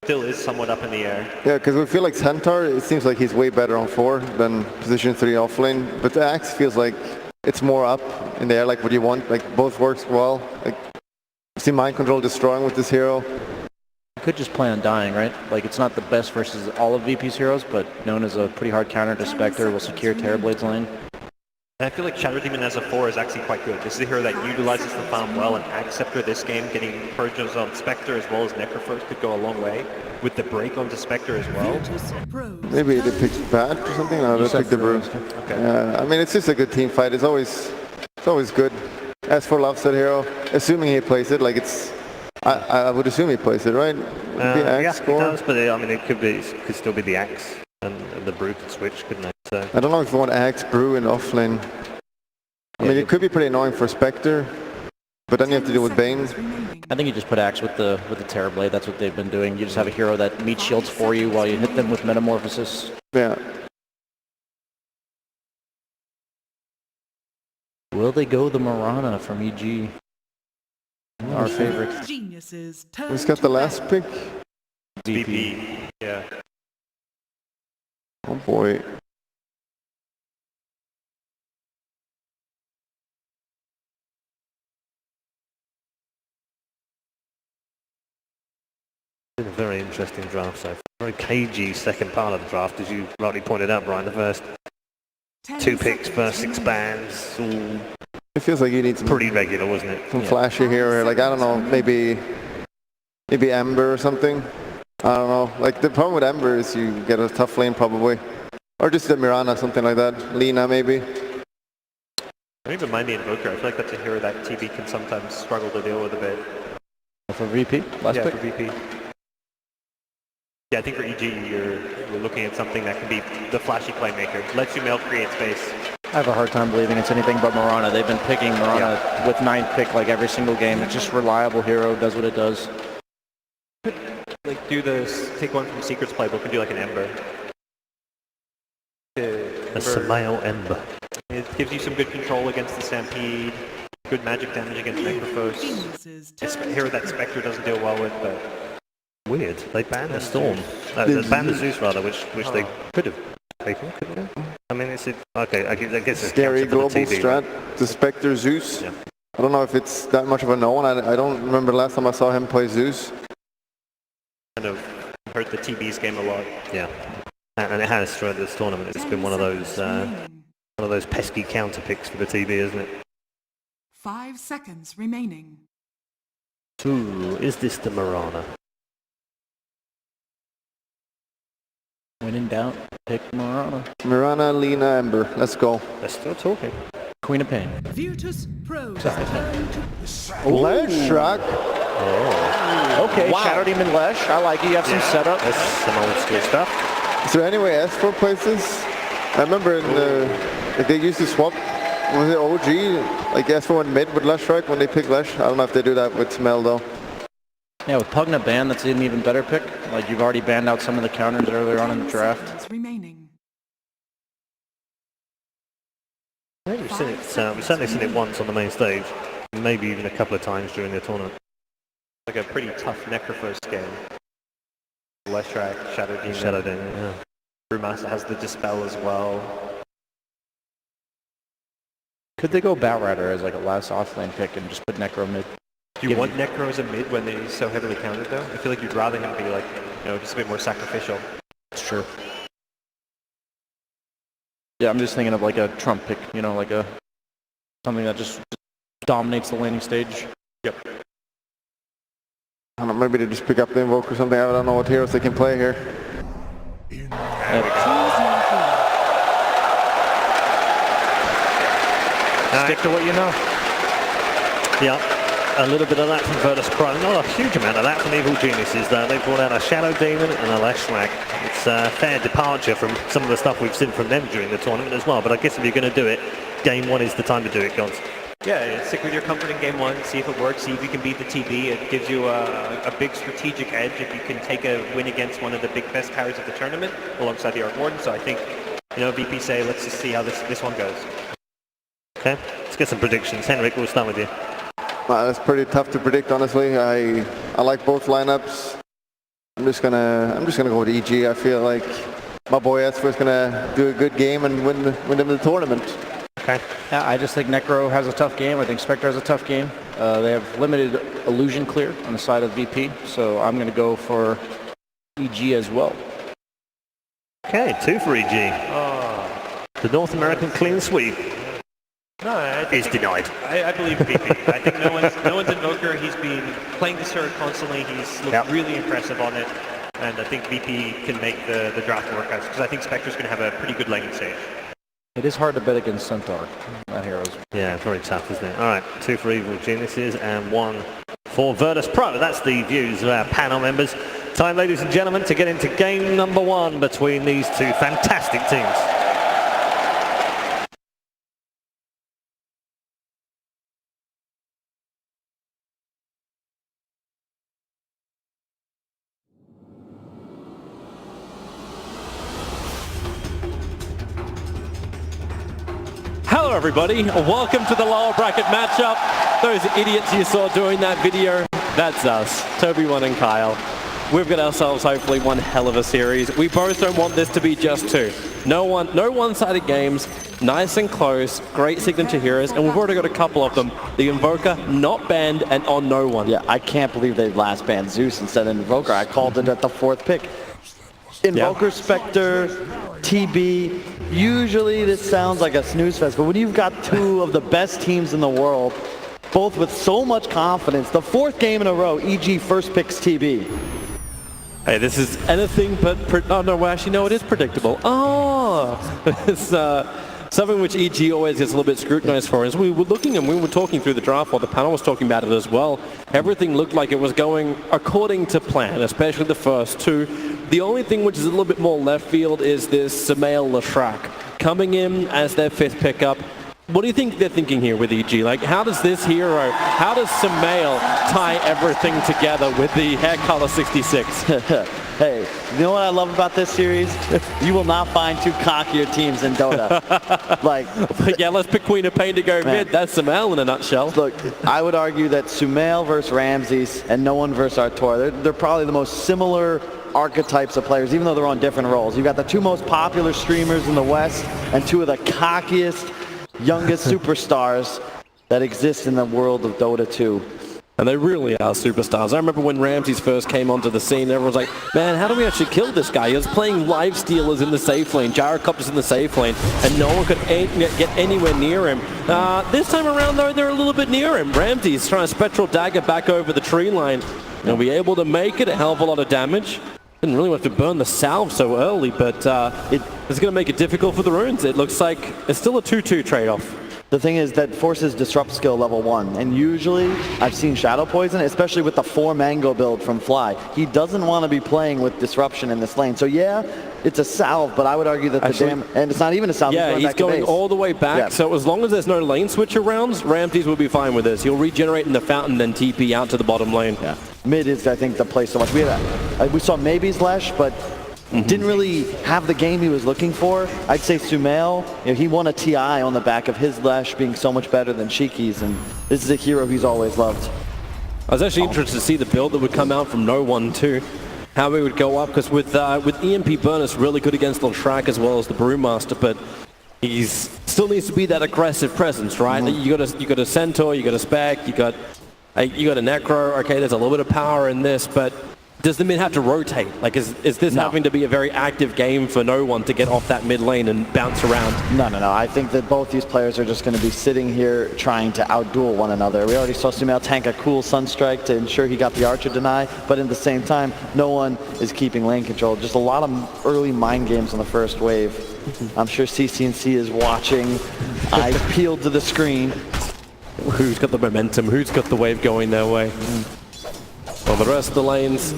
still is somewhat up in the air. Yeah, because we feel like Centaur, it seems like he's way better on 4 than position 3 offlane. But the Axe feels like it's more up in the air, like what you want. Like both works well. Like see mind control destroying with this hero. You could just play on dying, right? Like it's not the best versus all of VP's heroes, but known as a pretty hard counter to Spectre, will secure Terrorblade's lane. I feel like Shadow Demon as a 4 is actually quite good. This is a hero that utilizes the farm well, and Acceptor this game, getting purges on Spectre as well as Necrophos could go a long way. With the break onto Spectre as well. Maybe they picked Bat or something? No, they picked the Bruise. Okay. I mean, it's just a good team fight. It's always good. As for Loves that hero, assuming he plays it, like it's... I would assume he plays it, right? Yeah, it does, but I mean, it could still be the Axe and the Brew could switch, couldn't it? So. I don't know if you want Axe, Brew, and offlane. I mean, it could be pretty annoying for Spectre, but then you have to deal with Bane. I think you just put Axe with the Terrorblade. That's what they've been doing. You just have a hero that meets shields for you while you hit them with Metamorphosis. Yeah. Will they go the Marana from EG? Our favorite. Who's got the last pick? VP. Yeah. Oh boy. It's been a very interesting draft so far. Very cagey second part of the draft, as you rightly pointed out, Brian. The first 2 picks, first 6 bans, all it feels like you need some pretty regular, wasn't it? Some flashy here, like I don't know, maybe Ember or something. I don't know. Like the problem with Ember is you get a tough lane probably, or just the Mirana, something like that. Lina maybe. I don't even mind the Invoker. I feel like that's a hero that TB can sometimes struggle to deal with a bit. For VP? Last pick? For VP. Yeah, I think for EG you're looking at something that can be the flashy playmaker. Lets you mail create space. I have a hard time believing it's anything but Marana. They've been picking Marana with 9th pick like every single game. It's just reliable hero, does what it does. Like take one from Secret's playbook and do like an Ember. A Samael Ember. It gives you some good control against the Stampede, good magic damage against Necrophos. It's a hero that Spectre doesn't deal well with, but... Weird. They banned the Storm. They banned the Zeus rather, which they could have taken, couldn't they? I mean, it's okay. I guess it's scary global TV, strat. Right? The Spectre Zeus. Yeah. I don't know if it's that much of a known. I don't remember the last time I saw him play Zeus. Kind of hurt the TB's game a lot. Yeah, and it has throughout this tournament. It's been one of those pesky counter picks for the TB, isn't it? 5 seconds remaining. Ooh, is this the Marana? When in doubt, pick Marana. Mirana, Lina, Ember. Let's go. They're still talking. Queen of Pain. Virtus Pro. Leshrac. Oh. Okay, wow. Shadow Demon Lesh. I like it. You have some setup. That's some old school stuff. Is there any way S4 plays this? I remember in like they used to swap. Was it OG? Like S4 went mid with Leshrac when they picked Lesh. I don't know if they do that with Smell though. Yeah, with Pugna ban, that's an even better pick. Like you've already banned out some of the counters earlier on in the draft. I think we've seen it. We've certainly seen it once on the main stage, maybe even a couple of times during the tournament. Like a pretty tough Necrophos game. Leshrac, Shadow Demon. Shadow Demon, yeah. Brewmaster has the Dispel as well. Could they go Batrider as like a last offlane pick and just put Necro mid? Do you want Necro as a mid when he's so heavily countered though? I feel like you'd rather him be like, just a bit more sacrificial. That's true. Yeah, I'm just thinking of like a Trump pick, like something that just dominates the laning stage. Yep. I don't know, maybe they just pick up the Invoke or something. I don't know what heroes they can play here. Stick to what you know. Yeah. A little bit of that from Virtus Pro. Not a huge amount of that from Evil Geniuses, though. They brought out a Shadow Demon and a Leshrac. It's a fair departure from some of the stuff we've seen from them during the tournament as well. But I guess if you're going to do it, Game 1 is the time to do it, Gons. Yeah, stick with your comfort in Game 1, see if it works, see if you can beat the TB. It gives you a big strategic edge if you can take a win against one of the best carries of the tournament alongside the Arc Warden. So I think, VP say, let's just see how this one goes. Okay, let's get some predictions. Henrik, we'll start with you. That's pretty tough to predict, honestly. I like both lineups. I'm just gonna go with EG. I feel like my boy Esper is gonna do a good game and win them the tournament. Okay. Yeah, I just think Necro has a tough game. I think Spectre has a tough game. They have limited illusion clear on the side of VP, so I'm going to go for EG as well. Okay, 2 for EG. The North American clean sweep No, is denied. I believe VP. I think no one's Invoker. He's been playing this turret constantly. He's looked really impressive on it. And I think VP can make the draft workouts because I think Spectre's going to have a pretty good lane stage. It is hard to bet against Centaur, not Heroes. Yeah, very tough, isn't it? All right, 2 for Evil Geniuses and 1 for Virtus Pro. That's the views of our panel members. Time, ladies and gentlemen, to get into game number 1 between these two fantastic teams. Hello everybody, welcome to the lower bracket matchup. Those idiots you saw doing that video, that's us, Toby1 and Kyle. We've got ourselves hopefully one hell of a series. We both don't want this to be just 2. No one-sided games, nice and close, great signature heroes, and we've already got a couple of them. The Invoker, not banned, and on no one. Yeah, I can't believe they last banned Zeus instead of Invoker. I called it at the 4th pick. Invoker, Spectre, TB. Usually this sounds like a snooze fest, but when you've got 2 of the best teams in the world, both with so much confidence, the 4th game in a row, EG first picks TB. Hey, this is anything but... oh, no, well, actually, no, it is predictable. Oh! It's something which EG always gets a little bit scrutinized for. As we were looking and we were talking through the draft while the panel was talking about it as well, everything looked like it was going according to plan, especially the first 2. The only thing which is a little bit more left field is this Samael Lashrak coming in as their 5th pickup. What do you think they're thinking here with EG? Like, how does this hero, how does Samael tie everything together with the hair color 66? Hey, you know what I love about this series? You will not find 2 cockier teams in Dota. Yeah, let's pick Queen of Pain to go mid. That's Samael in a nutshell. Look, I would argue that Sumail versus Ramses and no one versus Artur, they're probably the most similar archetypes of players, even though they're on different roles. You've got the 2 most popular streamers in the West and 2 of the cockiest, youngest superstars that exist in the world of Dota 2. And they really are superstars. I remember when Ramses first came onto the scene, everyone was like, man, how do we actually kill this guy? He was playing life stealers in the safe lane, gyrocopters in the safe lane, and no one could get anywhere near him. This time around, though, they're a little bit near him. Ramses trying to spectral dagger back over the tree line. He'll be able to make it a hell of a lot of damage. Didn't really want to burn the salve so early, but it's going to make it difficult for the runes. It looks like it's still a 2-2 trade-off. The thing is that forces disrupt skill level 1, and usually I've seen Shadow Poison, especially with the 4 Mango build from Fly. He doesn't want to be playing with disruption in this lane. So yeah, it's a salve, but I would argue that and it's not even a salve. Yeah, he's going all the way back. Yeah. So as long as there's no lane switcher rounds, Ramses will be fine with this. He'll regenerate in the fountain, then TP out to the bottom lane. Yeah, mid is I think the place so much. We saw maybe's Lesh, but didn't really have the game he was looking for. I'd say Sumail, he won a TI on the back of his Lesh being so much better than Shiki's, and this is a hero he's always loved. I was actually interested to see the build that would come out from No One too. How he would go up, because with EMP Burnus really good against Lashrak as well as the Brewmaster, but he still needs to be that aggressive presence, right? You got a Centaur, you got a Spec, you got a Necro. Okay, there's a little bit of power in this, but does the mid have to rotate? Like, is this having to be a very active game for No One to get off that mid lane and bounce around? No. I think that both these players are just going to be sitting here trying to outduel one another. We already saw Sumail tank a cool Sunstrike to ensure he got the Archer deny, but at the same time, No One is keeping lane control. Just a lot of early mind games on the first wave. I'm sure CCNC is watching, eyes peeled to the screen. Who's got the momentum? Who's got the wave going their way? Well, the rest of the lanes,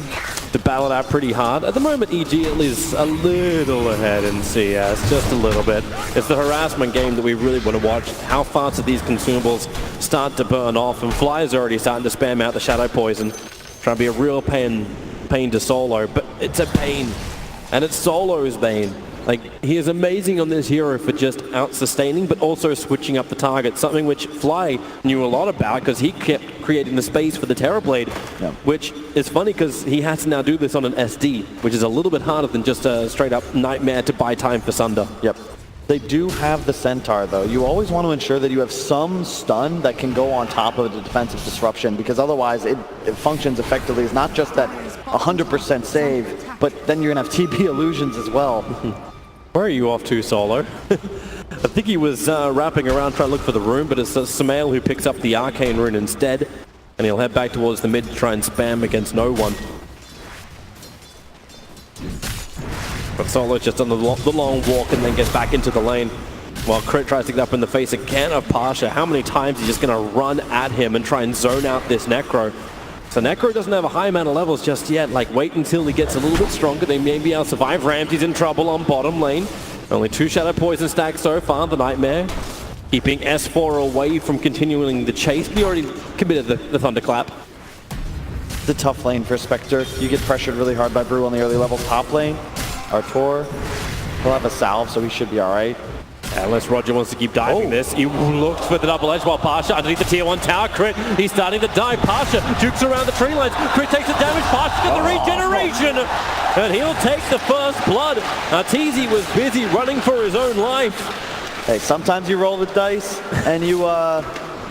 to battle it out pretty hard. At the moment, EG at least a little ahead in CS, just a little bit. It's the harassment game that we really want to watch. How fast do these consumables start to burn off? And Fly's already starting to spam out the Shadow Poison. Trying to be a real pain to solo, but it's a pain. And it's Solo's Bane. Like, he is amazing on this hero for just out-sustaining, but also switching up the target, something which Fly knew a lot about because he kept creating the space for the Terrorblade, which is funny because he has to now do this on an SD, which is a little bit harder than just a straight-up Nightmare to buy time for Sunder. Yep. They do have the Centaur, though. You always want to ensure that you have some stun that can go on top of the defensive disruption, because otherwise it functions effectively as not just that 100% save, but then you're going to have TB illusions as well. Where are you off to, Solo? I think he was wrapping around trying to look for the rune, but it's Sumail who picks up the Arcane rune instead, and he'll head back towards the mid to try and spam against no one. But Solo's just on the long walk and then gets back into the lane. While Crit tries to get up in the face again of Pasha. How many times he's just going to run at him and try and zone out this Necro? So Necro doesn't have a high amount of levels just yet. Like, wait until he gets a little bit stronger. They may be able to survive. Ramsey's in trouble on bottom lane. Only 2 Shadow Poison stacks so far. The Nightmare keeping S4 away from continuing the chase. He already committed the Thunderclap. It's a tough lane for Spectre. You get pressured really hard by Brew on the early levels. Top lane, Artur, he'll have a salve, so he should be all right. Unless Roger wants to keep diving this. He looked for the double edge while Pasha underneath the tier 1 tower. Crit, he's starting to dive. Pasha jukes around the tree lines. Crit takes the damage. Pasha gets the regeneration. And he'll take the first blood. Arteezy was busy running for his own life. Hey, sometimes you roll the dice and you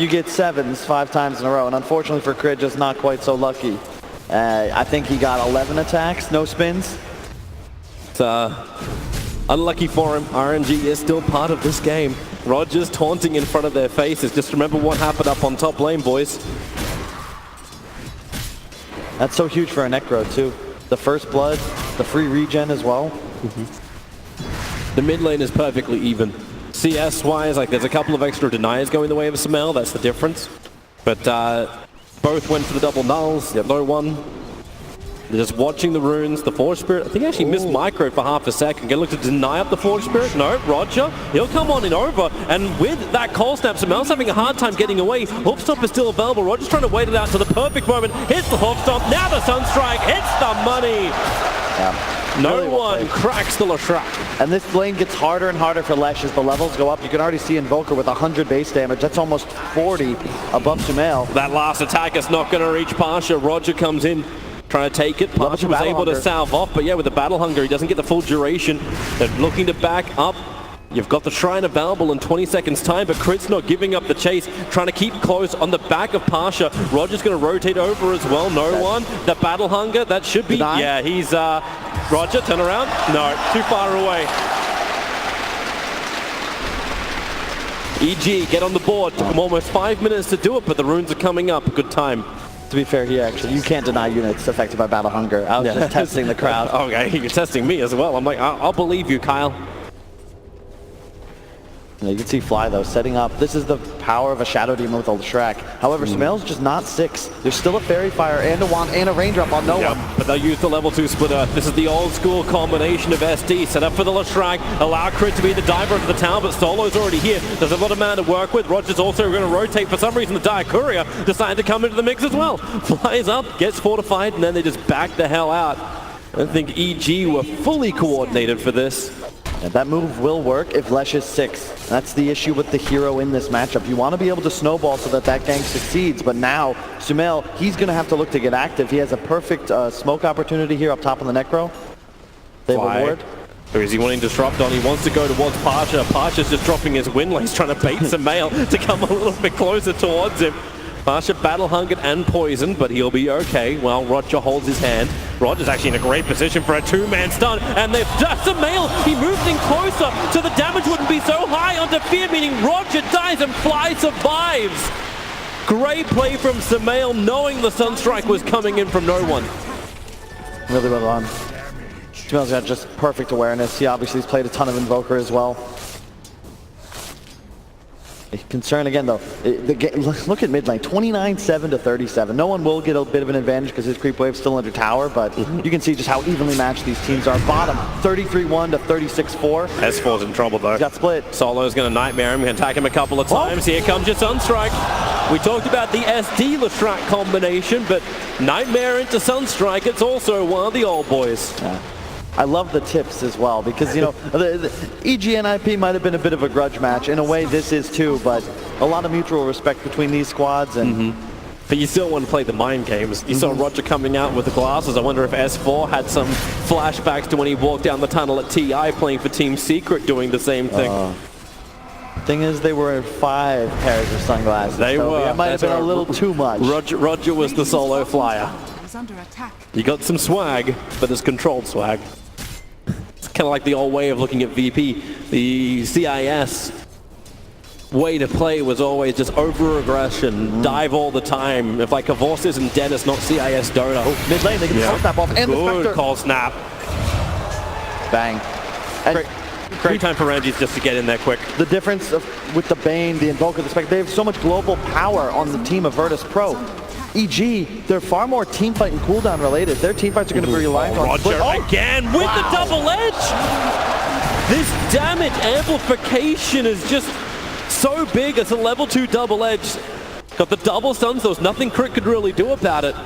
get 7s 5 times in a row. And unfortunately for Crit, just not quite so lucky. I think he got 11 attacks, no spins. It's unlucky for him. RNG is still part of this game. Rogers taunting in front of their faces. Just remember what happened up on top lane, boys. That's so huge for a Necro, too. The first blood, the free regen as well. The mid lane is perfectly even. CS-wise, like, there's a couple of extra deniers going the way of Sumail. That's the difference. But both went for the double nulls. No one. They're just watching the runes, the Forge Spirit. I think he actually missed Micro for half a second. Gonna look to deny up the Forge Spirit. No, Roger. He'll come on in over. And with that Cold Snap, Sumail's having a hard time getting away. Hoof Stomp is still available. Roger's trying to wait it out to the perfect moment. Hits the Hoof Stomp. Now the Sunstrike hits the money. Yeah. No really one cracks the Leshrac. And this lane gets harder and harder for Lesh as the levels go up. You can already see Invoker with 100 base damage. That's almost 40 above Sumail. That last attack is not going to reach Pasha. Roger comes in, trying to take it. Pasha was able to salve off, but yeah, with the Battle Hunger, he doesn't get the full duration. They're looking to back up. You've got the Shrine available in 20 seconds time, but Crit's not giving up the chase, trying to keep close on the back of Pasha. Roger's going to rotate over as well. No one. The Battle Hunger, that should be... Deny. Yeah, he's... Roger, turn around. No, too far away. EG, get on the board. Took him almost 5 minutes to do it, but the runes are coming up. Good time. To be fair, you can't deny units affected by Battle Hunger. I was just testing the crowd. Okay, you're testing me as well. I'm like, I'll believe you, Kyle. You can see Fly, though, setting up. This is the power of a Shadow Demon with a Leshrac. However, Sumail's just not 6. There's still a Fairy Fire and a Wand and a Raindrop on no one. But they'll use the level 2 splitter. This is the old school combination of SD. Set up for the Leshrac. Allow Crit to be the diver of the town, but Solo's already here. There's a lot of mana to work with. Roger's also going to rotate. For some reason, the Dire Courier decided to come into the mix as well. Flies up, gets fortified, and then they just back the hell out. I think EG were fully coordinated for this. And that move will work if Lesh is 6. That's the issue with the hero in this matchup. You want to be able to snowball so that gank succeeds, but now Sumail, he's going to have to look to get active. He has a perfect smoke opportunity here up top on the Necro. They have a ward. Or is he wanting to disrupt on? He wants to go towards Pasha. Pasha's just dropping his windlass. He's trying to bait Sumail to come a little bit closer towards him. Pasha battle hungered and poisoned, but he'll be okay while Roger holds his hand. Roger's actually in a great position for a 2-man stun, and they've just Sumail. He moves in closer, so the damage wouldn't be so high onto Fear, meaning Roger dies and Fly survives. Great play from Sumail, knowing the Sunstrike was coming in from no one. Really well done. Sumail's got just perfect awareness. He obviously has played a ton of Invoker as well. Concern again, though. Look at mid lane, 29-7 to 37. No one will get a bit of an advantage because his creep wave's still under tower, but you can see just how evenly matched these teams are. Bottom, 33-1 to 36-4. S4's in trouble, though. He's got split. Solo's going to Nightmare him, going to attack him a couple of times. Here comes your Sunstrike. We talked about the SD Leshrac combination, but Nightmare into Sunstrike, it's also one of the old boys. Yeah. I love the tips as well because, you know, the EG and IP might have been a bit of a grudge match. In a way, this is too, but a lot of mutual respect between these squads. And But you still want to play the mind games. You saw Roger coming out with the glasses. I wonder if S4 had some flashbacks to when he walked down the tunnel at TI playing for Team Secret doing the same thing. Thing is, they were 5 pairs of sunglasses. They so were. That might have been a little too much. Roger was the solo flyer. Is under attack. You got some swag, but it's controlled swag. It's kind of like the old way of looking at VP. The CIS way to play was always just over-aggression, dive all the time. If like Cavorsis and Dennis, not CIS Dota. Oh, mid lane, they get the call snap off, and the Good Spectre. call snap. Bang. And Great time for Ranges just to get in there quick. the difference with the Bane, the Invoker, the Spectre, they have so much global power on the team of Virtus Pro. EG, they're far more teamfight and cooldown related. Their teamfights are going to be reliant on Roger split. again with the double edge. This damage amplification is just so big. It's a level 2 double edge. Got the double stuns, there's nothing Crit could really do about it.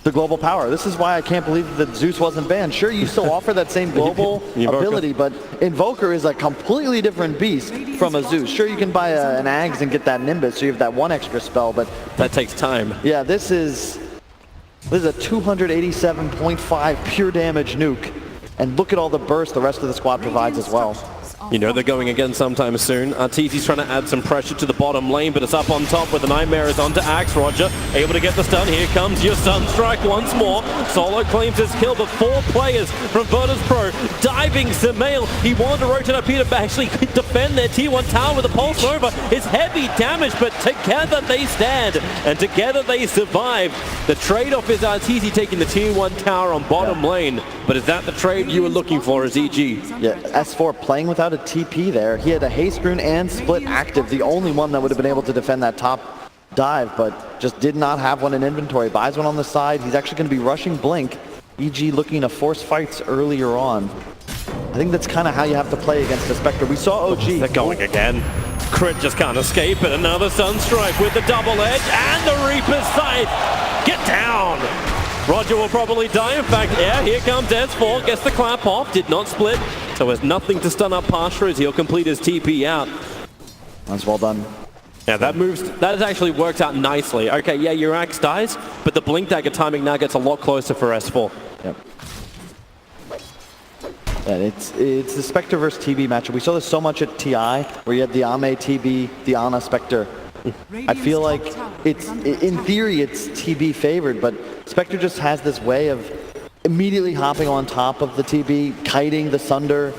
The global power. This is why I can't believe that Zeus wasn't banned. Sure, you still offer that same global ability, but Invoker is a completely different beast from a Zeus. Sure, you can buy an Ags and get that Nimbus, so you have that one extra spell, but That takes time. yeah, this is a 287.5 pure damage nuke. And look at all the burst the rest of the squad provides as well. You know they're going again sometime soon. Arteezy's trying to add some pressure to the bottom lane, but it's up on top with the Nightmare is onto Axe. Roger able to get the stun. Here comes your Sunstrike once more. Solo claims his kill, but 4 players from Virtus Pro diving Samael. He wanted to rotate up here to actually defend their T1 tower with a Pulse Nova. It's heavy damage, but together they stand, and together they survive. The trade-off is Arteezy taking the T1 tower on bottom lane, but is that the trade you were looking for as EG? Yeah, S4 playing without a TP there. He had a Haste Rune and Split active, the only one that would have been able to defend that top dive, but just did not have one in inventory. Buys one on the side. He's actually going to be rushing Blink. EG looking to force fights earlier on. I think that's kind of how you have to play against the Spectre. We saw OG. They're going again. Crit just can't escape it. Another Sunstrike with the double edge and the Reaper's Scythe. Get down! Roger will probably die. In fact, yeah, here comes S4. Gets the clap off. Did not split. So there's nothing to stun up Pasha as he'll complete his TP out. That's well done. Yeah, that has actually worked out nicely. Okay, yeah, your Axe dies, but the Blink Dagger timing now gets a lot closer for S4. Yep. And it's the Spectre versus TB matchup. We saw this so much at TI, where you had the Ame TB, the Ana Spectre. I feel like in theory, it's TB favored, but Spectre just has this way of immediately hopping on top of the TB, kiting the Sunder.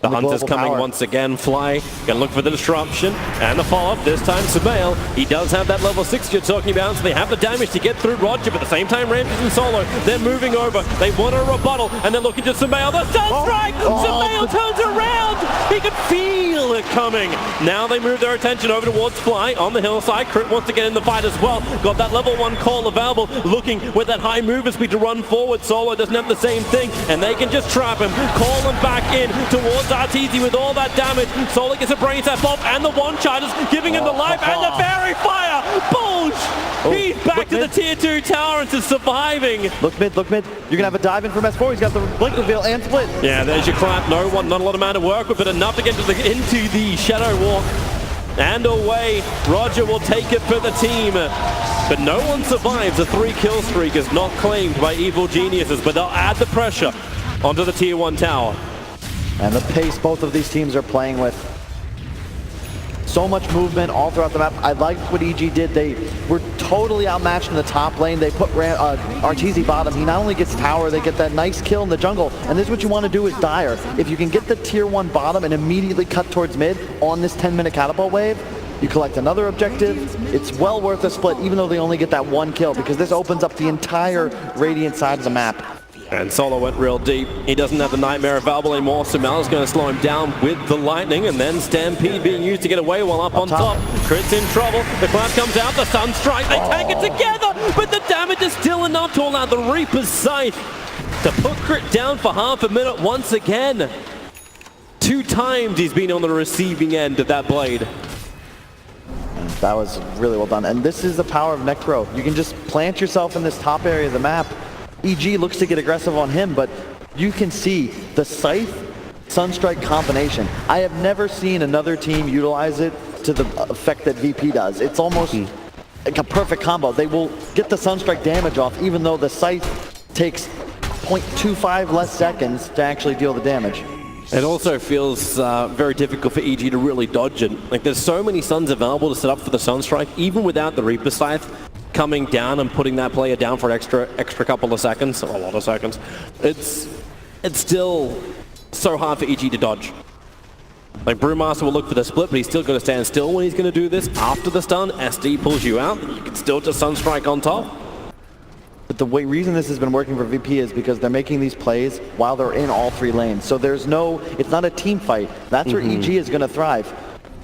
The Hunter's coming once again. Fly, gonna look for the disruption and the follow-up. This time Samael, he does have that level 6 you're talking about, so they have the damage to get through Roger, but at the same time Ramses and Solo, they're moving over. They want a rebuttal, and they're looking to Samael. The Sunstrike! Samael turns around! He could feel it coming. Now they move their attention over towards Fly on the hillside. Crit wants to get in the fight as well. Got that level 1 call available, looking with that high movement speed to run forward. Solo doesn't have the same thing, and they can just trap him, call him back in towards Arteezy with all that damage. Solo gets a brain tap off, and the one-chargers giving him the life, and the fairy fire! Boosh! He's back to the tier 2 tower and to surviving. Look mid, look mid. You're gonna have a dive in from S4. He's got the Blink reveal and Split. Yeah, there's your clap. Not a lot of mana to work with, but enough to get into the Shadow Walk. And away, Roger will take it for the team. But no one survives. A 3-kill streak is not claimed by Evil Geniuses, but they'll add the pressure onto the tier 1 tower. And the pace both of these teams are playing with. So much movement all throughout the map. I liked what EG did. They were totally outmatched in the top lane. They put Arteezy bottom. He not only gets tower, they get that nice kill in the jungle. And this is what you want to do is Dire. If you can get the tier 1 bottom and immediately cut towards mid on this 10-minute catapult wave, you collect another objective. It's well worth a split, even though they only get that 1 kill, because this opens up the entire Radiant side of the map. And Solo went real deep. He doesn't have the Nightmare available anymore, so Mal's going to slow him down with the Lightning, and then Stampede being used to get away while up on top. Crit's in trouble. The Cloud comes out, the Sunstrike, they take it together, but the damage is still enough to allow the Reaper's Scythe to put Crit down for half a minute once again. 2 times he's been on the receiving end of that blade. That was really well done. And this is the power of Necro. You can just plant yourself in this top area of the map. EG looks to get aggressive on him, but You can see the Scythe Sunstrike combination. I have never seen another team utilize it to the effect that VP does. It's almost like a perfect combo. They will get the Sunstrike damage off, even though the Scythe takes 0.25 less seconds to actually deal the damage. It also feels very difficult for EG to really dodge it. Like, there's so many Suns available to set up for the Sunstrike, even without the Reaper Scythe coming down and putting that player down for an extra couple of seconds, or a lot of seconds. It's still so hard for EG to dodge. Like, Brewmaster will look for the split, but he's still going to stand still when he's going to do this. After the stun, SD pulls you out. You can still just Sunstrike on top. But the reason this has been working for VP is because they're making these plays while they're in all 3 lanes. So there's it's not a team fight. That's where EG is going to thrive.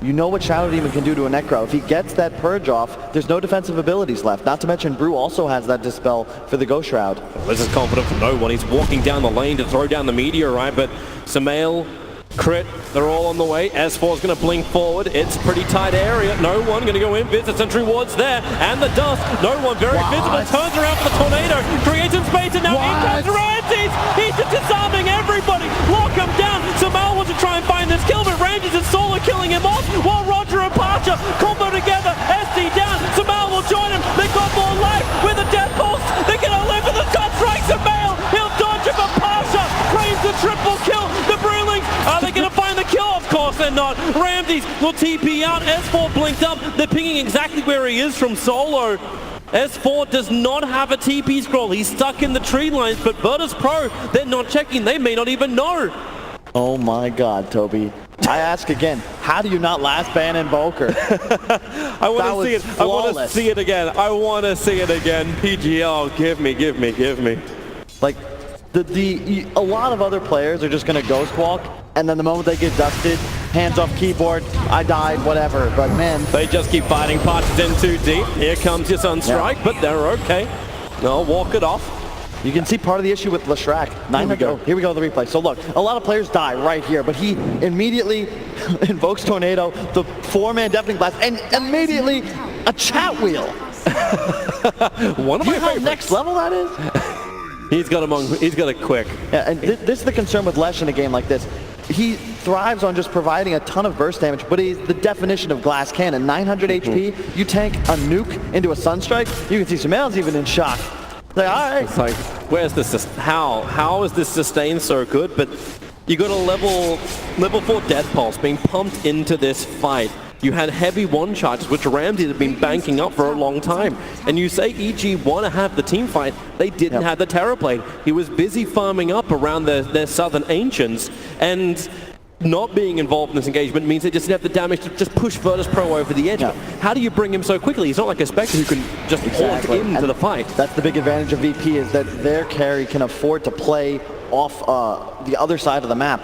You know what Shadow Demon can do to a Necro. If he gets that Purge off, there's no defensive abilities left. Not to mention Brew also has that Dispel for the Ghost Shroud. This is confident from no one. He's walking down the lane to throw down the Meteorite, but Sumail, Crit, they're all on the way. S4 is going to blink forward. It's a pretty tight area. No one going to go in. Viz, the Sentry Ward's there. And the dust. No one very visible. Turns around for the Tornado. Creates some space, and now in comes Ramses. He's just disarming everybody. Lock him down. Sumail wants to try and find this kill, but Ramses is solo killing him off, while Roger and Pasha combo together. SD down. Sumail will join him. They got more life with a death pulse. They're going to live for the top strike. Sumail. He'll dodge him, but Pasha claims the triple kill. The Brewlings, are they going to find the kill? Of course they're not. Ramses will TP out. S4 blinked up. They're pinging exactly where he is from solo. S4 does not have a TP scroll. He's stuck in the tree lines, but Virtus Pro, they're not checking. They may not even know. Oh my God, Toby. I ask again, how do you not last ban Invoker? I want to see it. Flawless. I want to see it again. I want to see it again. PGL, give me. Like, a lot of other players are just going to ghost walk, and then the moment they get dusted, hands off keyboard, I died, whatever. But man, they just keep fighting. Parches in too deep. Here comes your Sunstrike, but they're okay. No, walk it off. You can see part of the issue with Leshrac. Here we go, the replay. So look, a lot of players die right here, but he immediately invokes Tornado, the 4-man Deafening Blast, and immediately a chat wheel. One of my favorites. How next level that is? He's got it quick. Yeah, and this is the concern with Lesh in a game like this. He thrives on just providing a ton of burst damage, but he's the definition of glass cannon. 900 HP, you tank a nuke into a Sunstrike, you can see Sumail's even in shock. Like, all right. It's like, where's this? How is this sustained so good? But you got a level 4 Death Pulse being pumped into this fight. You had heavy one charges, which Ramsey had been banking up for a long time. And you say EG want to have the team fight. They didn't have the Terrorblade. He was busy farming up around their southern ancients. And not being involved in this engagement means they just didn't have the damage to just push Virtus Pro over the edge. How do you bring him so quickly? He's not like a Spectre who can just haunt into the fight. That's the big advantage of VP, is that their carry can afford to play off the other side of the map.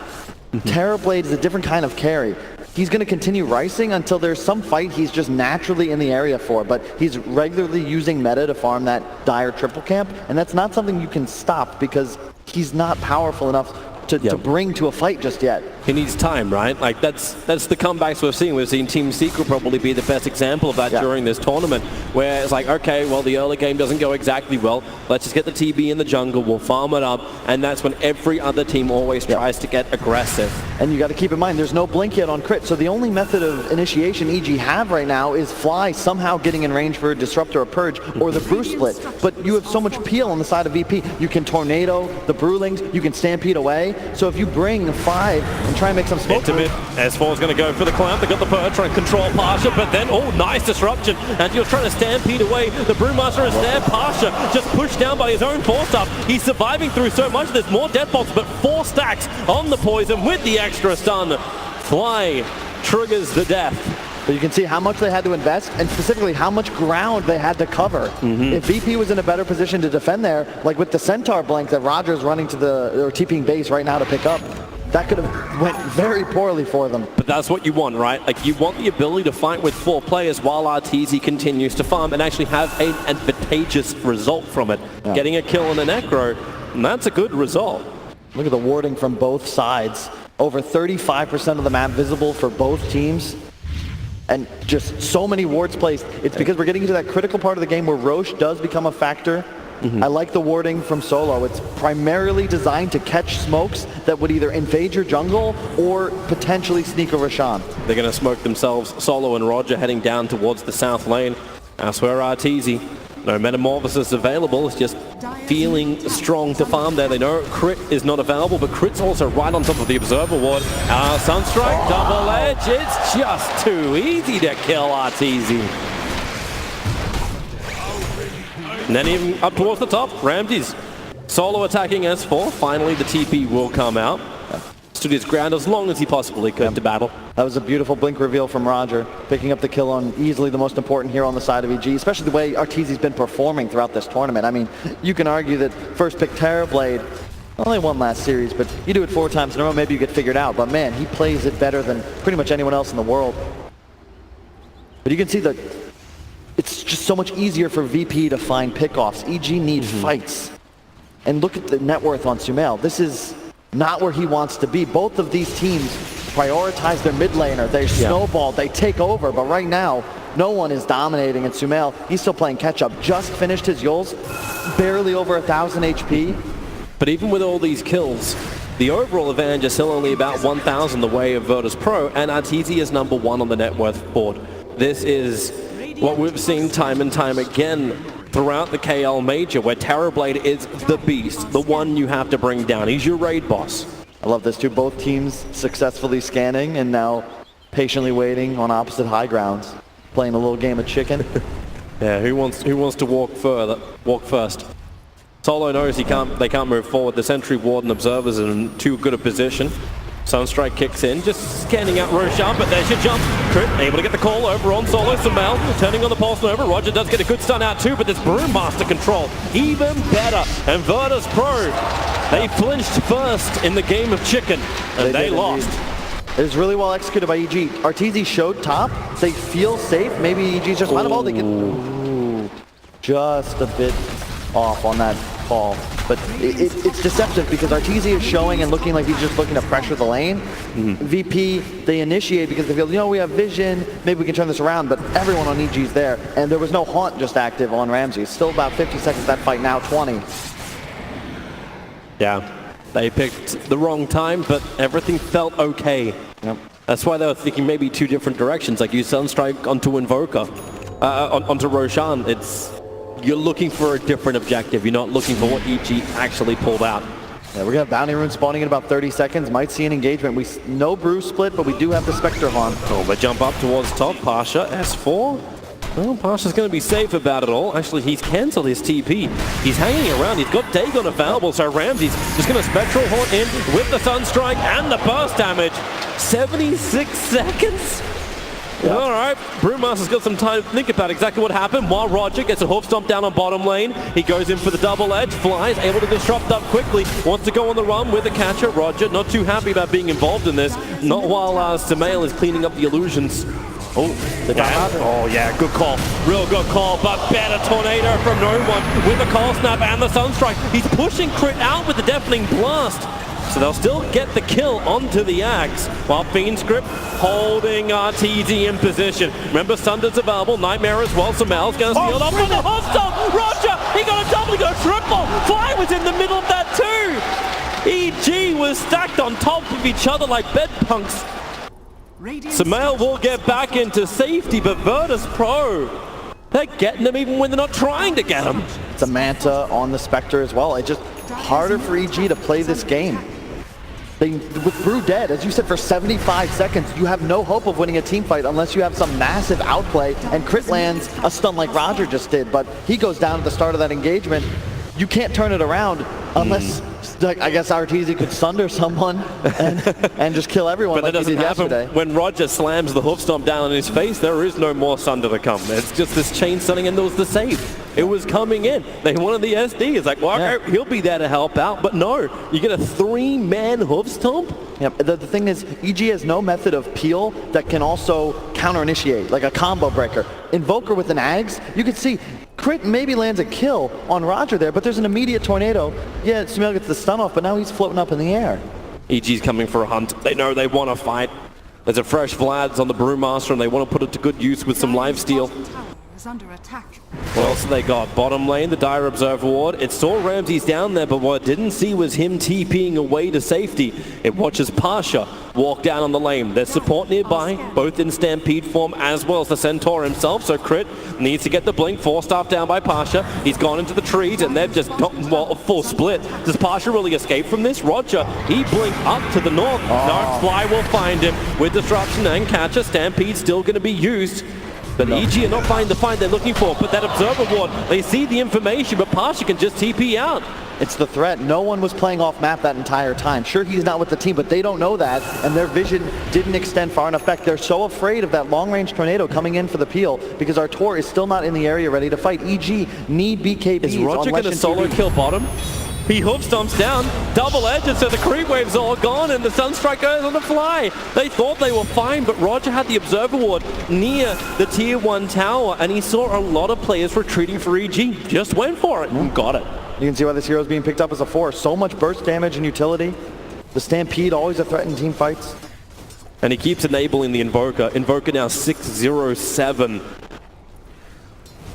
Terrorblade is a different kind of carry. He's going to continue ricing until there's some fight he's just naturally in the area for, but he's regularly using meta to farm that dire triple camp, and that's not something you can stop because he's not powerful enough to bring to a fight just yet. He needs time, right? Like, that's the comebacks we've seen. We've seen Team Secret probably be the best example of that during this tournament, where it's like, okay, well, the early game doesn't go exactly well. Let's just get the TB in the jungle. We'll farm it up, and that's when every other team always tries to get aggressive. And you got to keep in mind, there's no blink yet on Crit, so the only method of initiation EG have right now is Fly somehow getting in range for a Disrupt or a Purge, or the Brew Split. But you have so much peel on the side of VP. You can Tornado the Brewlings, you can Stampede away. So if you bring 5 and try and make some smoke. Into mid. S4 is going to go for the clamp. They got the Purge trying to control Pasha, but then, nice disruption. And you're trying to stampede away. The Brewmaster is there. Pasha just pushed down by his own 4-star. He's surviving through so much. There's more death bolts, but 4 stacks on the poison with the extra stun. Fly triggers the death. But you can see how much they had to invest, and specifically how much ground they had to cover. If VP was in a better position to defend there, like with the Centaur blank that Roger's running to or TPing base right now to pick up, that could have went very poorly for them. But that's what you want, right? Like, you want the ability to fight with 4 players while RTZ continues to farm and actually have an advantageous result from it. Getting a kill on a Necro, and that's a good result. Look at the warding from both sides. Over 35% of the map visible for both teams. And just so many wards placed. It's because we're getting into that critical part of the game where Roche does become a factor I like the warding from Solo. It's primarily designed to catch smokes that would either invade your jungle or potentially sneak a Roshan. They're going to smoke themselves. Solo and Roger heading down towards the south lane. That's where Arteezy, no Metamorphosis available, is just feeling strong to farm there. They know Crit is not available, but Crit's also right on top of the Observer Ward. Sunstrike, double edge. It's just too easy to kill Arteezy. And then even up towards the top, Ramses. Solo attacking S4. Finally, the TP will come out. Stood his ground as long as he possibly could to battle. That was a beautiful blink reveal from Roger, picking up the kill on easily the most important hero on the side of EG, especially the way Arteezy's been performing throughout this tournament. I mean, you can argue that first pick Terrorblade, only won last series, but you do it 4 times in a row, maybe you get figured out. But man, he plays it better than pretty much anyone else in the world. But you can see that it's just so much easier for VP to find pickoffs. EG need fights. And look at the net worth on Sumail. This is not where he wants to be. Both of these teams prioritize their mid laner. They snowball, they take over, but right now, no one is dominating, and Sumail, he's still playing catch up. Just finished his Yules, barely over 1,000 HP. But even with all these kills, the overall advantage is still only about 1,000 the way of Virtus Pro, and Arteezy is number 1 on the net worth board. This is what we've seen time and time again throughout the KL Major, where Terrorblade is the beast, the one you have to bring down. He's your raid boss. I love this too. Both teams successfully scanning and now patiently waiting on opposite high grounds, playing a little game of chicken. Yeah, who wants to walk first? Solo knows they can't move forward. The Sentry Ward and Observers are in too good a position. Sunstrike kicks in, just scanning out Roshan, but there's your jump. Crit able to get the call over on Solo. Sumail turning on the Pulse Nova. Roger does get a good stun out too, but this Brewmaster control even better. And Virtus Pro, they flinched first in the game of chicken, and they lost. It was really well executed by EG. Arteezy showed top. They feel safe. Maybe EG's just find a ball. They can just a bit off on that call. But it's deceptive because Arteezy is showing and looking like he's just looking to pressure the lane. VP, they initiate because they feel, you know, we have vision, maybe we can turn this around, but everyone on EG's there. And there was no Haunt just active on Ramses. Still about 50 seconds that fight, now 20. Yeah, they picked the wrong time, but everything felt okay. Yep. That's why they were thinking maybe 2 different directions, like you Sunstrike onto Invoker, onto Roshan. You're looking for a different objective. You're not looking for what EG actually pulled out. Yeah, we're gonna have Bounty Rune spawning in about 30 seconds. Might see an engagement. No Brew split, but we do have the Spectre Haunt. Oh, they jump up towards top. Pasha, S4. Well, Pasha's going to be safe about it all. Actually, he's cancelled his TP. He's hanging around. He's got Dagon available, so Ramses just going to Spectral Haunt in with the Sunstrike and the burst damage. 76 seconds? Yep. All right, Brewmaster's got some time to think about exactly what happened while Roger gets a hoof stomp down on bottom lane. He goes in for the double edge, flies, able to disrupt up quickly, wants to go on the run with the catcher. Roger not too happy about being involved in this, not while Sumail is cleaning up the illusions. Oh, the Oh yeah, good call. real good call, but better tornado from no one with the call snap and the Sunstrike. He's pushing Crit out with the deafening blast. So they'll still get the kill onto the Axe, while Fiendscript holding Arteezy in position. Remember, Sunder's available, Nightmare as well. Sumail's going to steal up from the hostile. Roger, he got a double, he got a triple. Fly was in the middle of that too. EG was stacked on top of each other like bed punks. Sumail will get back into safety, but Virtus Pro, they're getting him even when they're not trying to get him. It's a Manta on the Spectre as well. It's just harder for EG to play this game. With Brew dead, as you said, for 75 seconds, you have no hope of winning a team fight unless you have some massive outplay, and Crit lands a stun like Roger just did, but he goes down at the start of that engagement. You can't turn it around unless, I guess, Arteezy could sunder someone and just kill everyone but like that he did doesn't happen. yesterday. When Roger slams the hoof stomp down on his face, there is no more sunder to come. It's just this chain stunning, and there was the save. It was coming in. They wanted the SD. It's like, well, okay, he'll be there to help out, but no. You get a 3-man hoof stomp? Yep. The thing is, EG has no method of peel that can also counter-initiate, like a combo breaker. Invoker with an Ags, you can see Crit maybe lands a kill on Roger there, but there's an immediate tornado. Yeah, Sumail gets the stun off, but now he's floating up in the air. EG's coming for a hunt. They know they want to fight. There's a fresh Vlad's on the Brewmaster, and they want to put it to good use with some lifesteal. is under attack. What else have they got? Bottom lane, the Dire Observer Ward. It saw Ramses down there, but what it didn't see was him TPing away to safety. It watches Pasha walk down on the lane. There's support nearby, both in Stampede form as well as the Centaur himself, so Crit needs to get the blink. 4-staff down by Pasha. He's gone into the trees, and they've just got, well, a full split. Does Pasha really escape from this? Roger, he blinked up to the north. No, Fly will find him with Disruption and Catcher. Stampede still going to be used. But EG are not finding the fight they're looking for. But that Observer Ward, they see the information, but Pasha can just TP out. It's the threat. No one was playing off map that entire time. Sure, he's not with the team, but they don't know that, and their vision didn't extend far enough back. They're so afraid of that long-range tornado coming in for the peel because our Tor is still not in the area ready to fight. EG need BKBs. Is Roger going to solo kill bottom? He hoof stomps down, double edges, so the creep wave's all gone, and the Sunstrike goes on the fly. They thought they were fine, but Roger had the Observer Ward near the tier 1 tower, and he saw a lot of players retreating for EG. Just went for it and got it. You can see why this hero is being picked up as a 4. So much burst damage and utility. The Stampede, always a threat in team fights. And he keeps enabling the Invoker. Invoker now 607.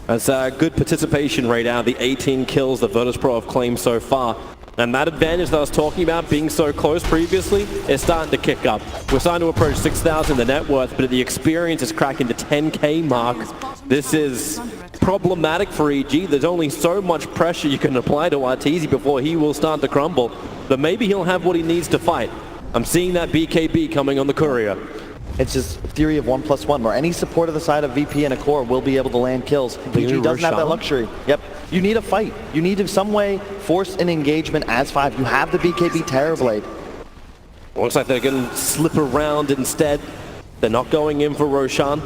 That's a good participation rate out of the 18 kills that Virtus.pro have claimed so far. And that advantage that I was talking about, being so close previously, is starting to kick up. We're starting to approach 6,000 the net worth, but the experience is cracking the 10k mark. This is problematic for EG. There's only so much pressure you can apply to Arteezy before he will start to crumble. But maybe he'll have what he needs to fight. I'm seeing that BKB coming on the Courier. It's just theory of 1+1, where any support of the side of VP and a core will be able to land kills. EG doesn't have that luxury. Yep. You need a fight. You need to some way force an engagement as 5. You have the BKB Terrorblade. Looks like they're going to slip around instead. They're not going in for Roshan.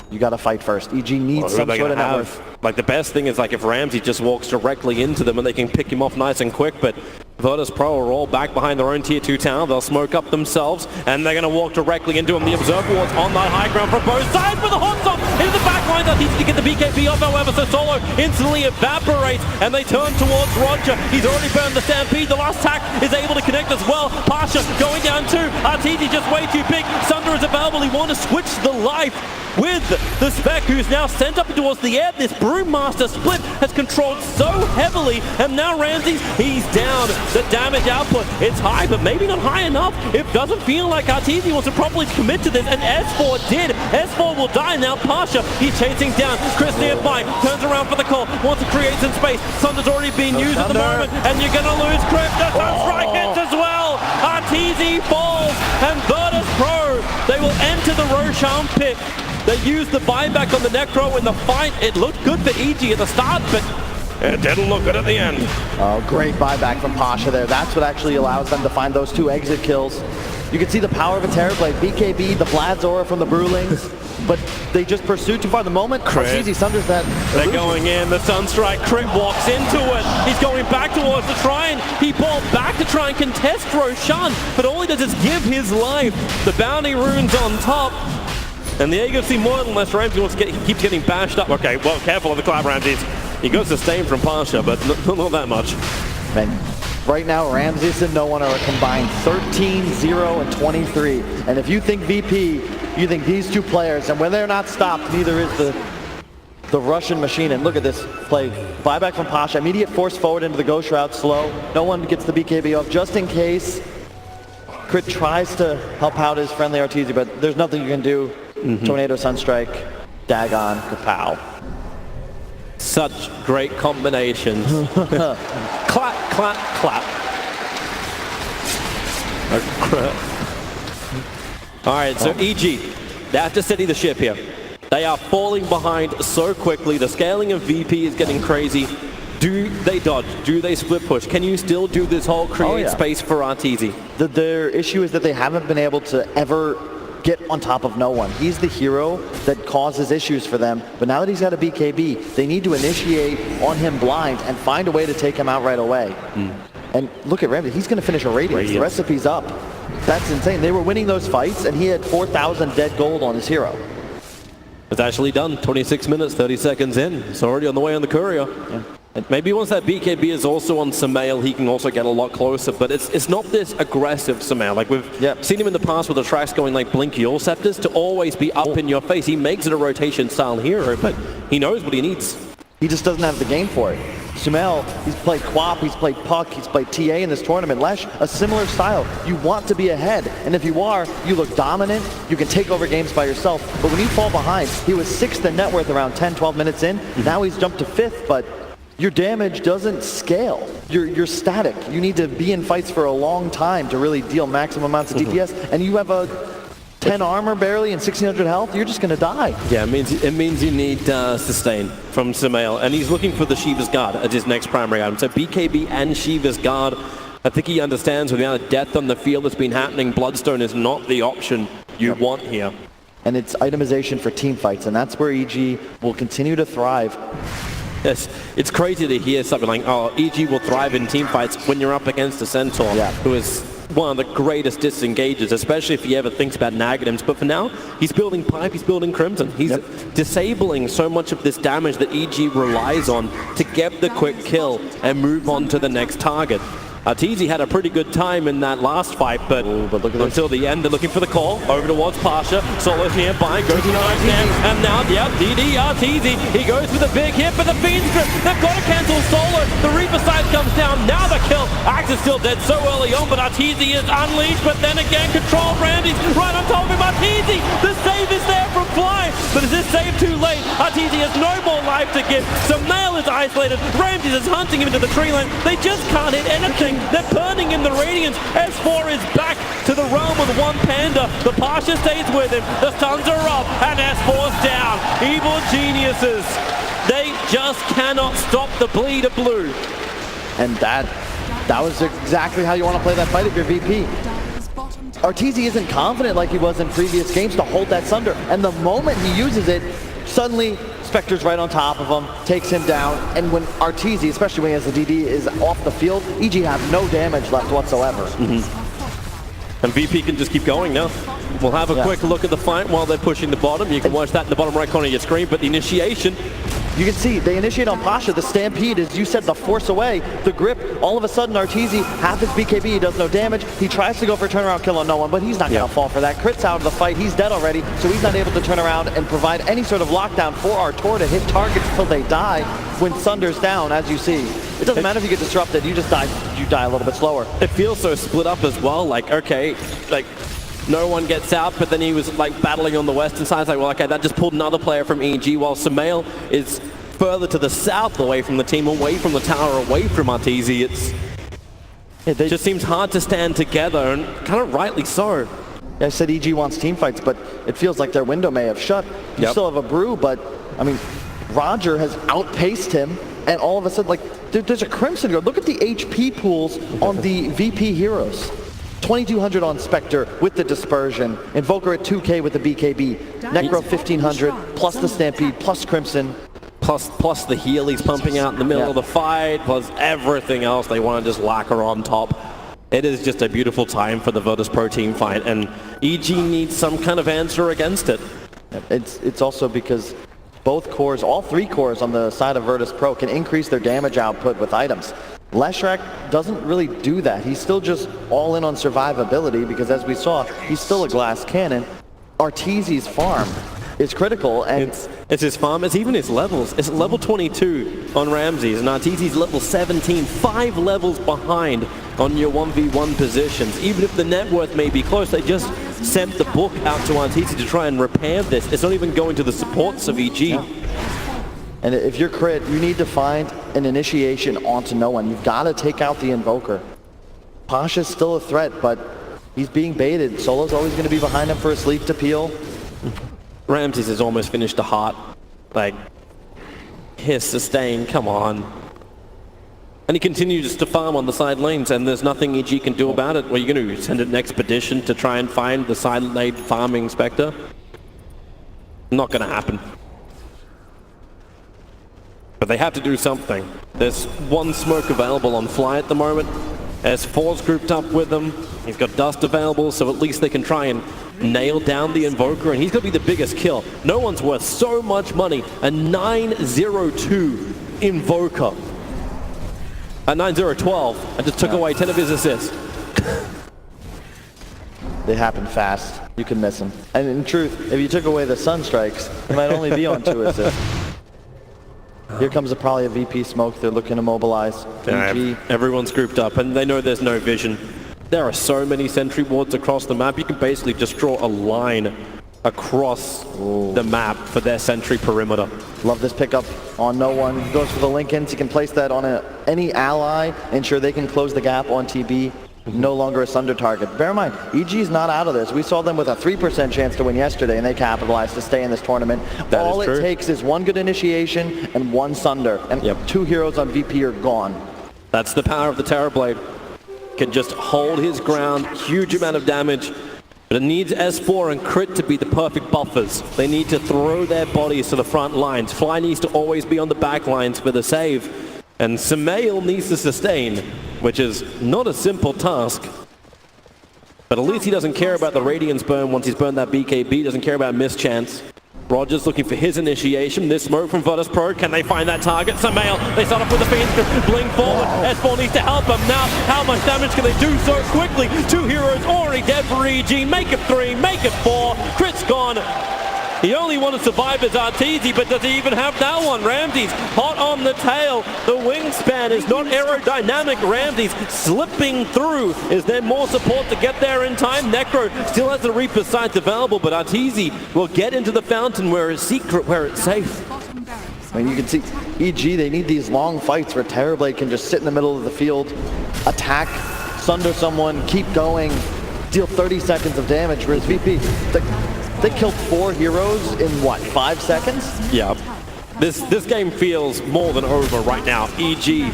You got to fight first. EG needs some sort of network. Like, the best thing is like if Ramsey just walks directly into them and they can pick him off nice and quick, but Virtus.pro are all back behind their own tier 2 tower. They'll smoke up themselves, and they're going to walk directly into him. The Observer Ward's on that high ground from both sides with the hot stop into the back line. That's easy to get the BKB off, however, so Solo instantly evaporates, and they turn towards Roger. He's already burned the Stampede. The last tack is able to connect as well. Pasha going down too. Arteezy just way too big. Sunder is available. He wants to switch the life with the Spec, who's now sent up towards the air. This Brewmaster split has controlled so heavily, and now Ramses, he's down. The damage output, it's high, but maybe not high enough. It doesn't feel like Arteezy wants to properly commit to this, and S4 did. S4 will die now. Pasha, he's chasing down. Chris nearby, turns around for the call, wants to create some space. Thunder's already being used at the moment, and you're going to lose Chris. The Sunstrike hits as well. Arteezy falls, and Virtus.pro, they will enter the Roshan pit. They used the buyback on the Necro in the fight. It looked good for EG at the start, but it didn't look good at the end. Oh, great buyback from Pasha there. That's what actually allows them to find those 2 exit kills. You can see the power of a Terrorblade. BKB, the Vlad's Aura from the Brewlings, but they just pursued too far. The moment Arteezy sunders that They're going in. The Sunstrike. Crit walks into it. He's going back towards the Shrine. He balled back to try and contest Roshan, but all he does is give his life. The bounty runes on top. And the Aegis Immortal, unless Ramsey wants to he keeps getting bashed up. Okay, well, careful of the clap, Ramses. He goes sustained from Pasha, but not that much. Man, right now, Ramses and no one are a combined 13, 0, and 23. And if you think VP, you think these 2 players, and when they're not stopped, neither is the Russian machine. And look at this play. Buyback from Pasha, immediate force forward into the Ghost Route, slow. No one gets the BKB off, just in case. Crit tries to help out his friendly Arteezy, but there's nothing you can do. Tornado, Sunstrike, Dagon, Kapow. Such great combinations. Clap, clap, clap. All right, so EG, they have to steady the ship here. They are falling behind so quickly. The scaling of VP is getting crazy. Do they dodge? Do they split push? Can you still do this whole create space for Arteezy? Their issue is that they haven't been able to ever get on top of no one. He's the hero that causes issues for them, but now that he's got a BKB, they need to initiate on him blind and find a way to take him out right away. And look at Ramsey, he's going to finish a Radiance. The recipe's up. That's insane. They were winning those fights, and he had 4,000 dead gold on his hero. It's actually done. 26 minutes, 30 seconds in. It's already on the way on the Courier. Yeah. Maybe once that BKB is also on Samael, he can also get a lot closer, but it's not this aggressive Samael. Like we've seen him in the past with the tracks going like Blinky All Scepters to always be up in your face. He makes it a rotation style hero, but he knows what he needs. He just doesn't have the game for it. Samael, he's played Quap, he's played Puck, he's played TA in this tournament. Lesh, a similar style. You want to be ahead, and if you are, you look dominant, you can take over games by yourself. But when you fall behind, he was 6th in net worth around 10, 12 minutes in. Now he's jumped to 5th, but your damage doesn't scale. You're static. You need to be in fights for a long time to really deal maximum amounts of DPS, and you have a 10 armor barely and 1600 health, you're just going to die. Yeah, it means you need sustain from Samael, and he's looking for the Shiva's Guard as his next primary item. So BKB and Shiva's Guard, I think he understands with the amount of death on the field that's been happening, Bloodstone is not the option you want here. And it's itemization for team fights, and that's where EG will continue to thrive. Yes, it's crazy to hear something like, oh, EG will thrive in team fights when you're up against a Centaur, who is one of the greatest disengagers, especially if he ever thinks about negatives. But for now, he's building Pipe, he's building Crimson. He's disabling so much of this damage that EG relies on to get the quick kill and move on to the next target. Arteezy had a pretty good time in that last fight, but look at until the end, they're looking for the call. Over towards Pasha. Solo's nearby, goes to Nine, and now, DD Arteezy. He goes for the big hit, but the Fiend Strip, they've got to cancel Solo. The Reaper side comes down, now the kill. Axe is still dead so early on, but Arteezy is unleashed, but then again, control Randy's right on top of him. Arteezy, the save is there from Fly, but is this save too late? Arteezy has no more life to give. Samael is isolated, Ramses is hunting him into the tree line. They just can't hit anything. They're burning in the Radiance. S4 is back to the realm with one Panda. The Pasha stays with him. The Suns are up and S4's down. Evil geniuses. They just cannot stop the bleed of blue. And that was exactly how you want to play that fight if you're VP. Arteezy isn't confident like he was in previous games to hold that Sunder. And the moment he uses it, suddenly Spectre's right on top of him, takes him down, and when Arteezy, especially when he has the DD, is off the field, EG have no damage left whatsoever. And VP can just keep going now. We'll have a quick look at the fight while they're pushing the bottom. You can watch that in the bottom right corner of your screen, but the initiation, you can see they initiate on Pasha. The Stampede, as you said, the force away, the grip. All of a sudden, Arteezy, half his BKB, he does no damage. He tries to go for a turnaround kill on no one, but he's not going to fall for that. Crit's out of the fight. He's dead already, so he's not able to turn around and provide any sort of lockdown for Artor to hit targets until they die. When Sunder's down, as you see, it doesn't matter if you get disrupted. You just die. You die a little bit slower. It feels so split up as well. Like, okay, like no one gets out, but then he was like battling on the western side. It's like, well, okay, that just pulled another player from EG, while Samael is further to the south, away from the team, away from the tower, away from Arteezy. It just seems hard to stand together, and kind of rightly so. I said EG wants team fights, but it feels like their window may have shut. You still have a Brew, but I mean, Roger has outpaced him, and all of a sudden, like, there's a Crimson Guard. Look at the HP pools on the VP heroes. 2200 on Spectre with the Dispersion, Invoker at 2k with the BKB, Necro 1500, plus the Stampede, plus Crimson. Plus the heal he's pumping out in the middle of the fight, plus everything else they want to just lacquer on top. It is just a beautiful time for the Virtus Pro team fight, and EG needs some kind of answer against it. It's also because both cores, all three cores on the side of Virtus Pro, can increase their damage output with items. Leshrac doesn't really do that. He's still just all in on survivability because, as we saw, he's still a glass cannon. Arteezy's farm is critical, and it's his farm, it's even his levels. It's level 22 on Ramses, and Arteezy's level 17, 5 levels behind on your 1v1 positions. Even if the net worth may be close, they just sent the book out to Arteezy to try and repair this. It's not even going to the supports of EG. And if you're Crit, you need to find an initiation onto no one. You've got to take out the Invoker. Pasha's still a threat, but he's being baited. Solo's always going to be behind him for a sleep to peel. Ramses has almost finished a heart. Like, his sustain, come on. And he continues to farm on the side lanes, and there's nothing EG can do about it. Well, you're going to send an expedition to try and find the side lane farming Spectre? Not going to happen. But they have to do something. There's one smoke available on Fly at the moment. S4's grouped up with them. He's got Dust available, so at least they can try and nail down the Invoker, and he's going to be the biggest kill. No one's worth so much money. A 902 Invoker at 9-0-12 and just took away 10 of his assists. They happen fast. You can miss them. And in truth, if you took away the Sunstrikes, you might only be on 2 assists. Here comes probably a VP smoke. They're looking to mobilize. Yeah, everyone's grouped up, and they know there's no vision. There are so many sentry wards across the map. You can basically just draw a line across the map for their sentry perimeter. Love this pickup on no one. He goes for the Lincolns. He can place that on any ally, ensure they can close the gap on TB. No longer a Sunder target. Bear in mind, EG's not out of this. We saw them with a 3% chance to win yesterday, and they capitalized to stay in this tournament. All it takes is one good initiation and one Sunder, and 2 heroes on VP are gone. That's the power of the Terrorblade. Can just hold his ground, huge amount of damage, but it needs S4 and Crit to be the perfect buffers. They need to throw their bodies to the front lines. Fly needs to always be on the back lines for the save. And Samael needs to sustain, which is not a simple task. But at least he doesn't care about the Radiance burn once he's burned that BKB, doesn't care about mischance. Roger's looking for his initiation. This smoke from Virtus Pro. Can they find that target? Samael, they start off with the Phoenix, blink forward. S4 needs to help him. Now, how much damage can they do so quickly? 2 heroes already dead for EG. Make it 3, make it 4. Crit's gone. The only one to survive is Arteezy, but does he even have that one? Ramsey's hot on the tail. The wingspan is not aerodynamic. Ramsey's slipping through. Is there more support to get there in time? Necro still has the Reaper sights available, but Arteezy will get into the fountain where it's secret, where it's safe. I mean, you can see EG, they need these long fights where Terrorblade can just sit in the middle of the field, attack, sunder someone, keep going, deal 30 seconds of damage, whereas VP, they killed 4 heroes in what, 5 seconds? Yeah. This game feels more than over right now. EG,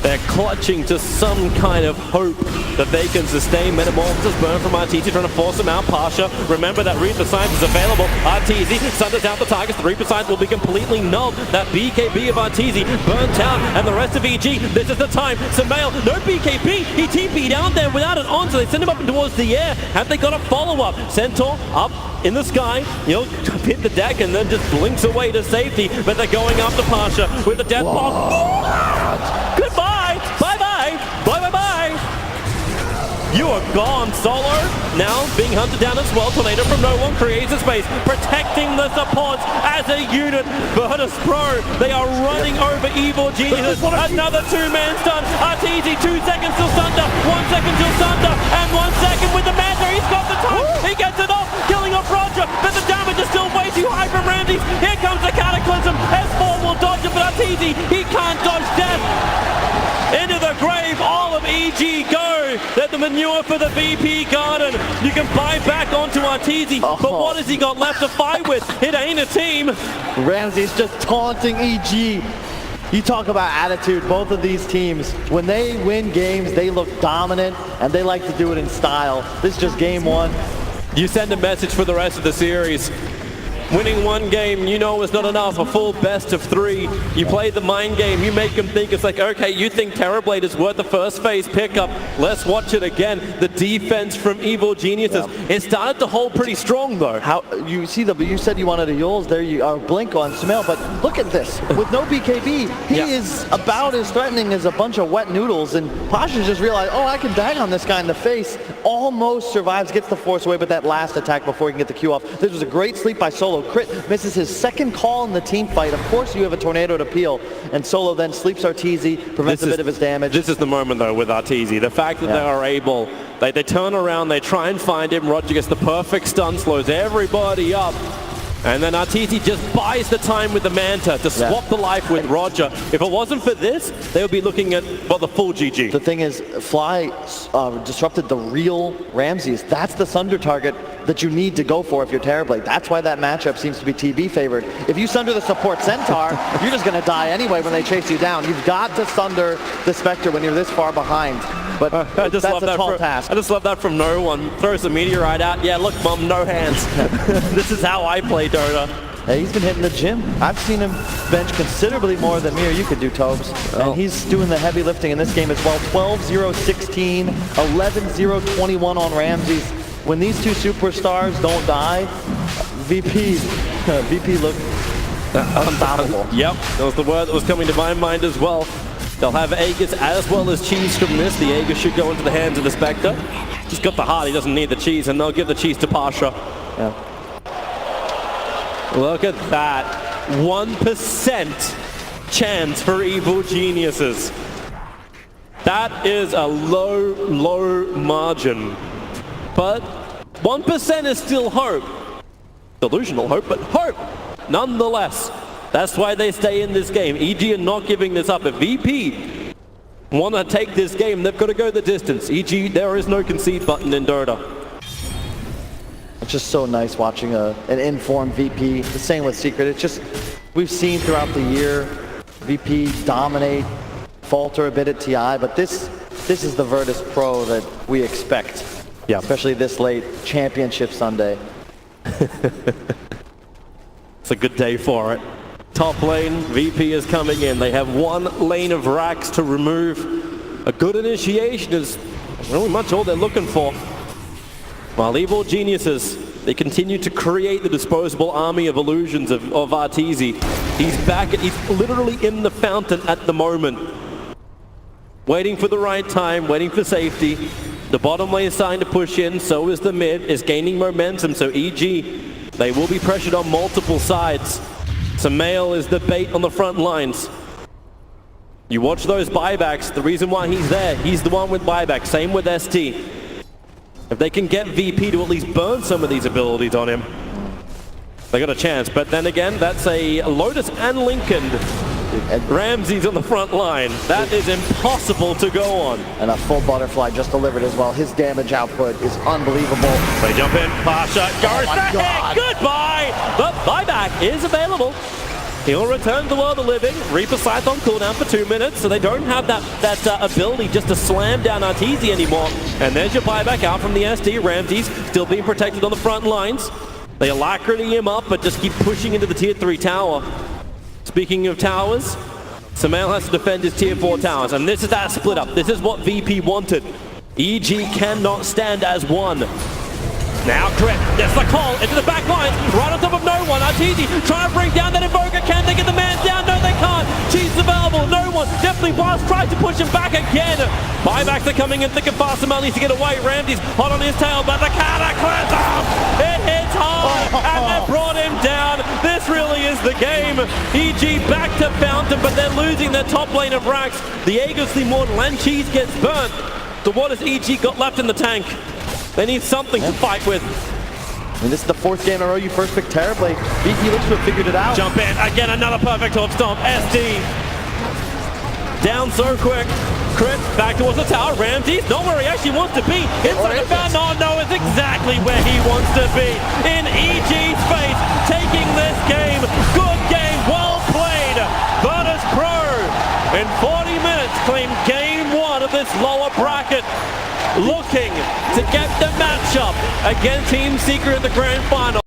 they're clutching to some kind of hope that they can sustain. Metamorphosis burn from Arteezy, trying to force him out. Pasha, remember that Reaper Science is available. Arteezy sunders out the targets. The Reaper Science will be completely null. That BKB of Arteezy burnt out, and the rest of EG, this is the time. Samael, no BKB. He TP'd down there without an on, so they send him up towards the air. Have they got a follow-up? Centaur up in the sky, he'll hit the deck and then just blinks away to safety, but they're going after Pasha with the death bomb. Goodbye! Bye-bye! Bye-bye-bye! You are gone, Solo. Now being hunted down as well. Tornado from no one creates a space, protecting the supports as a unit. Virtus Pro, they are running over Evil Geniuses. Another 2-man stun. Arteezy, 2 seconds till Sunder, 1 second till Sunder, and 1 second with the Manta. He's got the time. He gets it off, killing off Roger, but the damage is still way too high from Ramsey. Here comes the Cataclysm. S4 will dodge it, but Arteezy, he can't dodge death. Into the grave, all of EG go. They're the manure for the VP Garden. You can buy back onto Arteezy, but what has he got left to fight with? It ain't a team. Ramsey's just taunting EG. You talk about attitude, both of these teams, when they win games, they look dominant, and they like to do it in style. This is just game 1. You send a message for the rest of the series. Winning 1 game, you know, is not enough. A full best of 3. You play the mind game. You make them think it's like, okay, you think Terrorblade is worth the first phase pickup. Let's watch it again. The defense from Evil Geniuses. It started to hold pretty strong, though. How you see you said you wanted a Yules there. You are blink on Samael, but look at this. With no BKB, he is about as threatening as a bunch of wet noodles. And Pasha just realized, oh, I can bang on this guy in the face. Almost survives, gets the force away, but that last attack before he can get the Q off. This was a great sleep by Solo. Crit misses his second call in the team fight. Of course you have a tornado to peel, and Solo then sleeps Arteezy, prevents a bit of his damage. This is the moment though with Arteezy. The fact that they are able, they turn around, they try and find him. Roger gets the perfect stun, slows everybody up. And then Arteezy just buys the time with the Manta to swap the life with Roger. If it wasn't for this, they would be looking at, well, the full GG. The thing is, Fly disrupted the real Ramses. That's the Sunder target that you need to go for if you're Terrorblade. That's why that matchup seems to be TB favored. If you Sunder the support Centaur, you're just going to die anyway when they chase you down. You've got to Sunder the Spectre when you're this far behind. But that's a tall task. I just love that from no one. Throws the meteorite out. Yeah, look, Mom, no hands. This is how I play Dota. Hey, he's been hitting the gym. I've seen him bench considerably more than me or you could do, Tobes. And he's doing the heavy lifting in this game as well. 12-0-16, 11-0-21 on Ramses. When these two superstars don't die, VP look unstoppable. Yep, that was the word that was coming to my mind as well. They'll have Aegis as well as cheese from this. The Aegis should go into the hands of the Spectre. He's got the heart, he doesn't need the cheese, and they'll give the cheese to Pasha. Yeah. Look at that. 1% chance for Evil Geniuses. That is a low, low margin. But 1% is still hope. Delusional hope, but hope nonetheless. That's why they stay in this game. EG are not giving this up. If VP want to take this game, they've got to go the distance. EG, there is no concede button in Dota. It's just so nice watching an informed VP. The same with Secret. It's just, we've seen throughout the year, VP dominate, falter a bit at TI, but this is the Virtus Pro that we expect. Yeah. Especially this late Championship Sunday. It's a good day for it. Top lane, VP is coming in. They have one lane of racks to remove. A good initiation is really much all they're looking for. While Evil Geniuses, they continue to create the disposable army of illusions of Arteezy. He's back, he's literally in the fountain at the moment. Waiting for the right time, waiting for safety. The bottom lane is starting to push in, so is the mid, is gaining momentum, so EG, they will be pressured on multiple sides. Samael is the bait on the front lines. You watch those buybacks, the reason why he's there, he's the one with buyback, same with ST. If they can get VP to at least burn some of these abilities on him, they got a chance. But then again, that's a Lotus and Lincoln. Ramsey's on the front line. That is impossible to go on. And a full butterfly just delivered as well. His damage output is unbelievable. They jump in, Pasha goes back. Goodbye! The buyback is available. He'll return to the world of living. Reaper Scythe on cooldown for 2 minutes, so they don't have that ability just to slam down Arteezy anymore. And there's your buyback out from the SD. Ramsey's still being protected on the front lines. They alacrity him up, but just keep pushing into the tier 3 tower. Speaking of towers, Samael has to defend his tier 4 towers, and this is that split up. This is what VP wanted. EG cannot stand as one. Now Crit, there's the call into the back lines, right on top of no one. Arteezy trying to bring down that Invoker. Can they get the man down? No, they can't. Cheese available, no one. Definitely Blast tries to push him back again. Buybacks are coming in thick and fast. Samael needs to get away. Ramsey's hot on his tail, but the Cataclysm! It hits hard, and they brought him down. This really is the game. EG back to Fountain, but they're losing their top lane of racks. The Aegis, the Immortal, and Cheese gets burnt. So what has EG got left in the tank? They need something to fight with. I mean, this is the 4th game in a row you first picked Terrorblade. VP looks to have figured it out. Jump in, again another perfect orb stomp. SD down so quick. Crit back towards the tower. Ramsey, not where he actually wants to be. Inside the fountain, no, it's exactly where he wants to be. In EG's face, taking this game. Good game, well played. Virtus Pro in 40 minutes claimed game 1 of this lower bracket. Looking to get the matchup against Team Secret in the grand final.